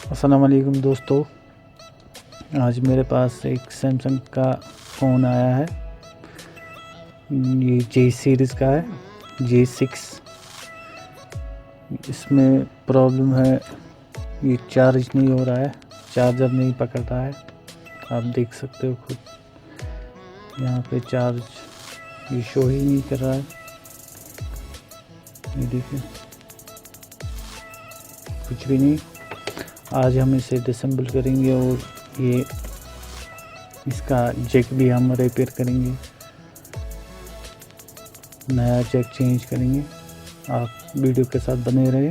अस्सलाम वालेकुम दोस्तों, आज मेरे पास एक सैमसंग का फ़ोन आया है। ये J सीरीज़ का है, J6। इसमें प्रॉब्लम है, ये चार्ज नहीं हो रहा है, चार्जर नहीं पकड़ रहा है। आप देख सकते हो खुद, यहाँ पे चार्ज ये शो ही नहीं कर रहा है। ये देखिए, कुछ भी नहीं। आज हम इसे डिसेंबल करेंगे और ये इसका जैक भी हम रिपेयर करेंगे, नया जैक चेंज करेंगे। आप वीडियो के साथ बने रहे।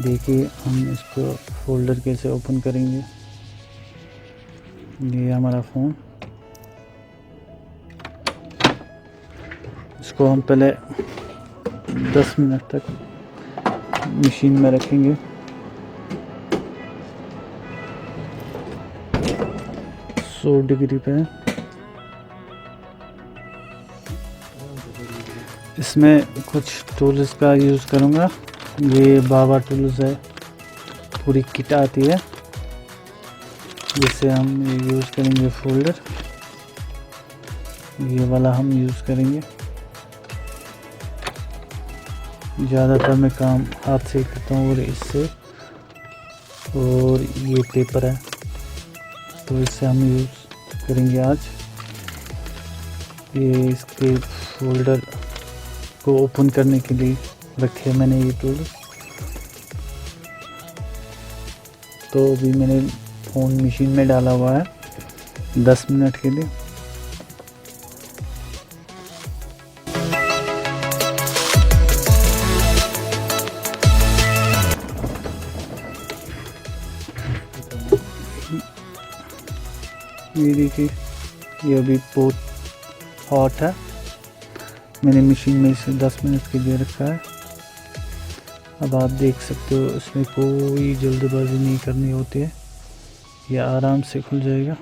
देखिए हम इसको फोल्डर कैसे ओपन करेंगे। ये हमारा फ़ोन, इसको हम पहले 10 मिनट तक मशीन में रखेंगे। सौ डिग्री पे। इसमें कुछ टूल्स का यूज़ करूँगा। ये बाबा टूल्स है, पूरी किट आती है, जिससे हम यूज़ करेंगे फोल्डर। ये वाला हम यूज़ करेंगे। ज़्यादातर मैं काम हाथ से करता हूँ और इससे, और ये पेपर है तो इससे हम यूज़ करेंगे आज। ये इसके फोल्डर को ओपन करने के लिए रखे मैंने ये टूल। तो अभी मैंने फ़ोन मशीन में डाला हुआ है 10 मिनट के लिए। ये देखिए, ये अभी बहुत हॉट है। मैंने मशीन में इसे 10 मिनट के लिए रखा है। अब आप देख सकते हो, इसमें कोई जल्दबाजी नहीं करनी होती है, ये आराम से खुल जाएगा।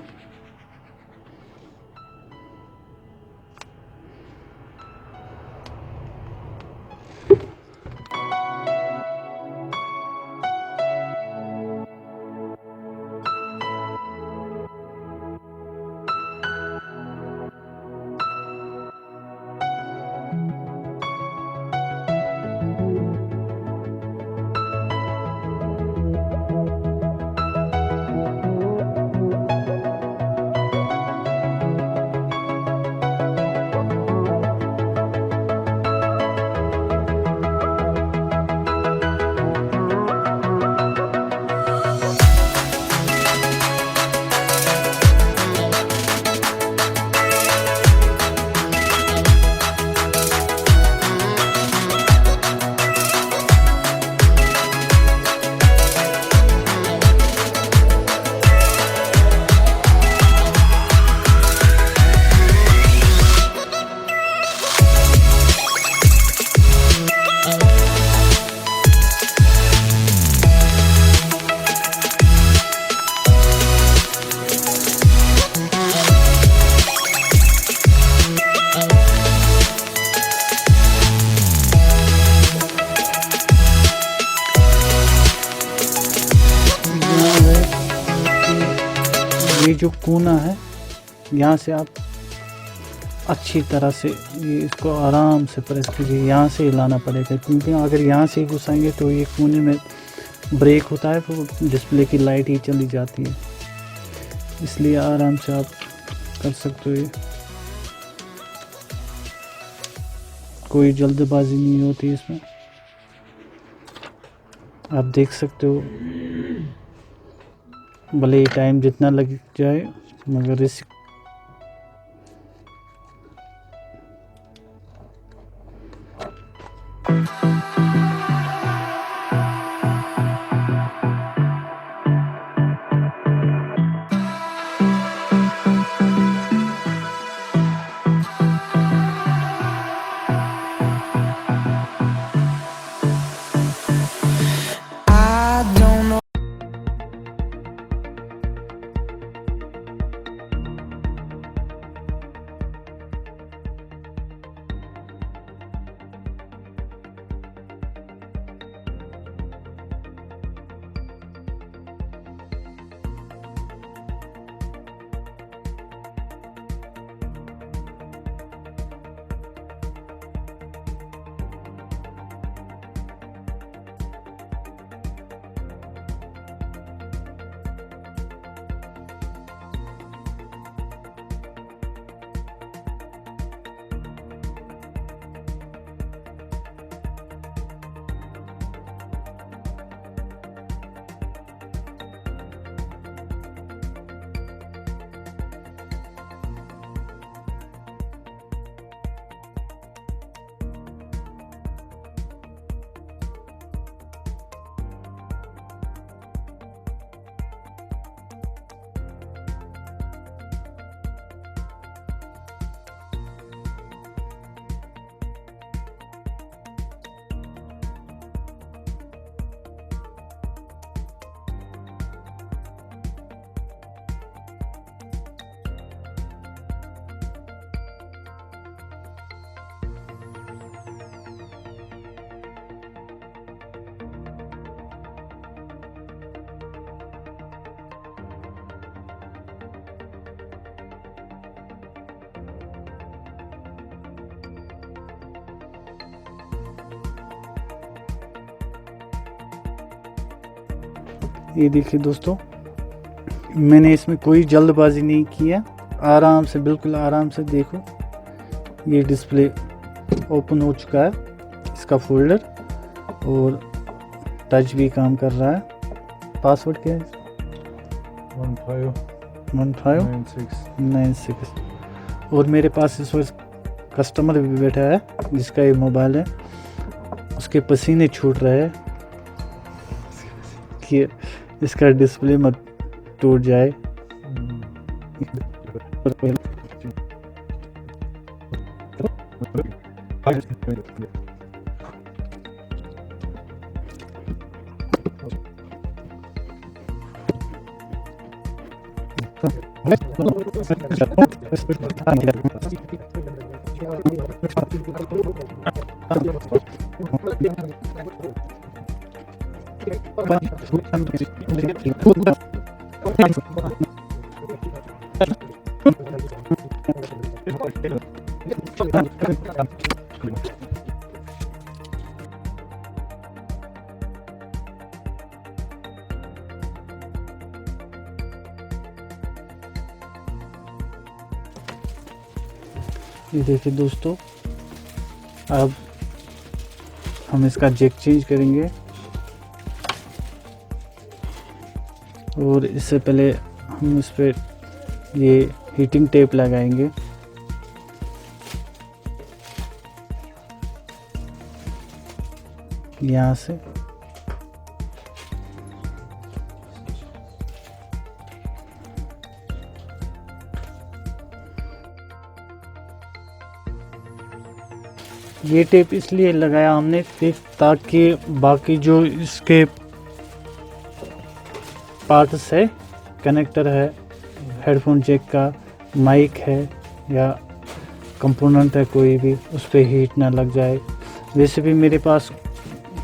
ये जो कोना है, यहाँ से आप अच्छी तरह से ये इसको आराम से प्रेस कीजिए। यहाँ से हिलाना पड़ेगा, क्योंकि अगर यहाँ से घुसाएंगे तो ये कोने में ब्रेक होता है, तो डिस्प्ले की लाइट ही चली जाती है। इसलिए आराम से आप कर सकते हो। ये कोई जल्दबाजी नहीं होती इसमें। आप देख सकते हो, भले ही टाइम जितना लग जाए, मगर इस ये देखिए दोस्तों, मैंने इसमें कोई जल्दबाजी नहीं किया, आराम से, बिल्कुल आराम से। देखो ये डिस्प्ले ओपन हो चुका है, इसका फोल्डर, और टच भी काम कर रहा है। पासवर्ड क्या है? 1596। और मेरे पास इस वक्त कस्टमर भी बैठा है जिसका ये मोबाइल है, उसके पसीने छूट रहे हैं कि इसका डिस्प्ले मत टूट जाए। ये देखिए दोस्तों, अब हम इसका जैक चेंज करेंगे, और इससे पहले हम इस पर ये हीटिंग टेप लगाएंगे। यहाँ से ये टेप इसलिए लगाया हमने ताकि बाकी जो इसके पार्ट्स है, कनेक्टर है, हेडफोन जैक का, माइक है, या कंपोनेंट है कोई भी, उस पर हीट ना लग जाए। वैसे भी मेरे पास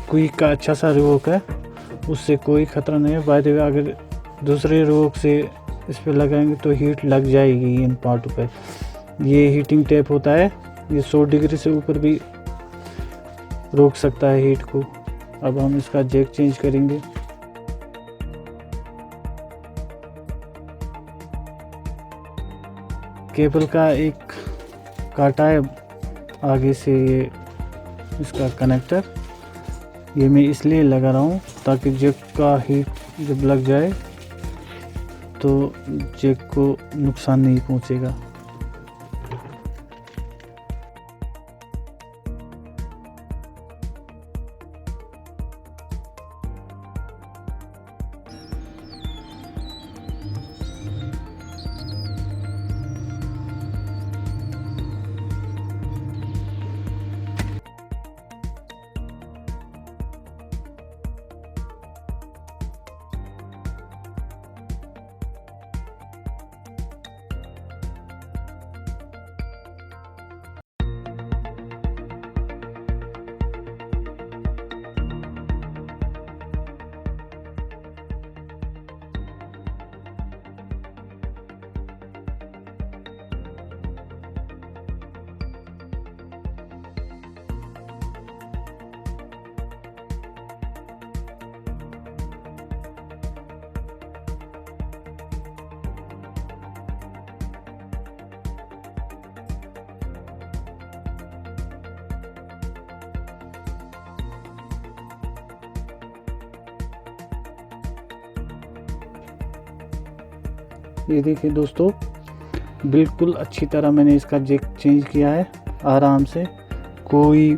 क्विक का अच्छा सा रिवोक है, उससे कोई ख़तरा नहीं है। बाय द वे, अगर दूसरे रिवोक से इस पर लगाएंगे तो हीट लग जाएगी इन पार्टों पे। ये हीटिंग टेप होता है, ये 100 डिग्री से ऊपर भी रोक सकता है हीट को। अब हम इसका जैक चेंज करेंगे। केबल का एक काटा है आगे से, ये इसका कनेक्टर, ये मैं इसलिए लगा रहा हूँ ताकि जैक का हीट जब लग जाए तो जैक को नुकसान नहीं पहुँचेगा। ये देखिए दोस्तों, बिल्कुल अच्छी तरह मैंने इसका जैक चेंज किया है, आराम से, कोई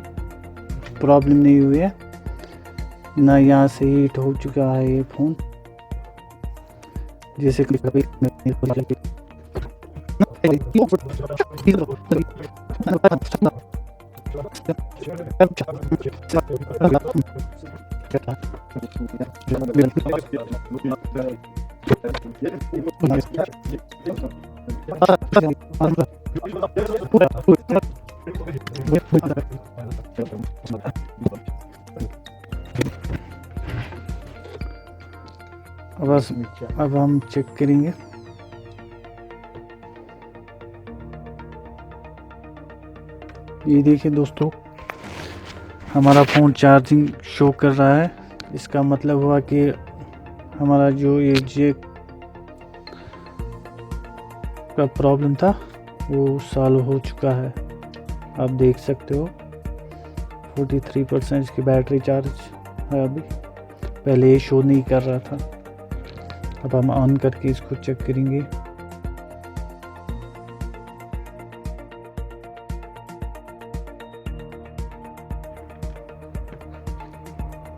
प्रॉब्लम नहीं हुई है, ना यहाँ से हीट हो चुका है ये फ़ोन। जैसे बस अब हम चेक करेंगे। ये देखिए दोस्तों, हमारा फ़ोन चार्जिंग शो कर रहा है, इसका मतलब हुआ कि हमारा जो ये जैक का प्रॉब्लम था वो सॉल्व हो चुका है। आप देख सकते हो 43% इसकी बैटरी चार्ज है अभी, पहले ये शो नहीं कर रहा था। अब हम ऑन करके इसको चेक करेंगे।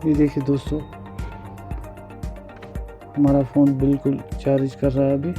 ये देखिए दोस्तों, हमारा फ़ोन बिल्कुल चार्ज कर रहा है अभी।